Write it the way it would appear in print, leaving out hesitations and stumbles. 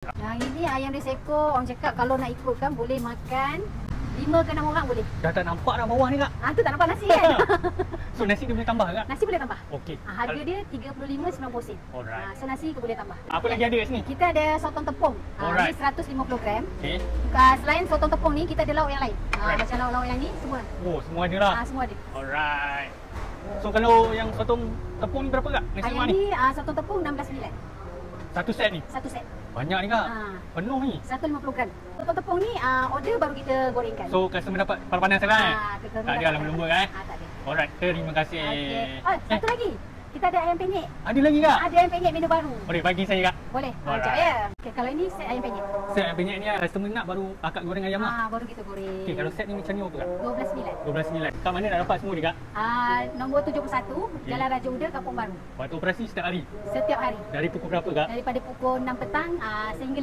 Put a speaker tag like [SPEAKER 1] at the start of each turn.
[SPEAKER 1] Yang ini ayam dia seekor. Orang cakap kalau nak ikutkan boleh makan 5 ke 6 orang boleh.
[SPEAKER 2] Dah tak nampak dah bawah ni kak.
[SPEAKER 1] Tu tak nampak nasi kan?
[SPEAKER 2] So nasi dia boleh tambah kak?
[SPEAKER 1] Nasi boleh tambah.
[SPEAKER 2] Okey.
[SPEAKER 1] Harga dia 35.90 sen.
[SPEAKER 2] Alright.
[SPEAKER 1] So nasi boleh tambah.
[SPEAKER 2] Apa lagi ada kat sini?
[SPEAKER 1] Kita ada sotong tepung.
[SPEAKER 2] Alright.
[SPEAKER 1] Ni 150 gram.
[SPEAKER 2] Okey.
[SPEAKER 1] Selain sotong tepung ni, kita ada lauk yang lain.
[SPEAKER 2] Alright.
[SPEAKER 1] Macam lauk-lauk yang ni semua.
[SPEAKER 2] Oh, semua ada lah.
[SPEAKER 1] Semua ada.
[SPEAKER 2] Alright. So kalau yang sotong tepung ni berapa kak? Nasi lemak
[SPEAKER 1] Yang
[SPEAKER 2] ni?
[SPEAKER 1] ni sotong tepung 16.9.
[SPEAKER 2] Satu set ni?
[SPEAKER 1] Satu set.
[SPEAKER 2] Banyak ni kak. Penuh ni.
[SPEAKER 1] 150 gram. Sotong tepung ni order baru kita gorengkan.
[SPEAKER 2] So customer dapat panas-panas kan? Tak ada lembut-lembut kan?
[SPEAKER 1] Tak ada.
[SPEAKER 2] Alright, terima kasih.
[SPEAKER 1] Okay. Satu lagi. Kita ada ayam penyet.
[SPEAKER 2] Ada lagi kak?
[SPEAKER 1] Ada ayam penyet menu baru.
[SPEAKER 2] Boleh bagi saya kak?
[SPEAKER 1] Boleh.
[SPEAKER 2] Alright.
[SPEAKER 1] Sekejap ya. Okay, kalau ini set ayam penyet.
[SPEAKER 2] Set ayam penyet ni customer nak baru akak goreng ayam lah.
[SPEAKER 1] Baru kita goreng.
[SPEAKER 2] Okey, kalau set ni macam ni apa kak?
[SPEAKER 1] 12.9.
[SPEAKER 2] 12.9. Kat mana nak dapat semua ni kak?
[SPEAKER 1] Nombor 71, Jalan Raja Uda, Kampung Baru.
[SPEAKER 2] Waktu operasi setiap hari?
[SPEAKER 1] Setiap hari.
[SPEAKER 2] Dari pukul berapa kak?
[SPEAKER 1] Daripada pukul 6 petang sehingga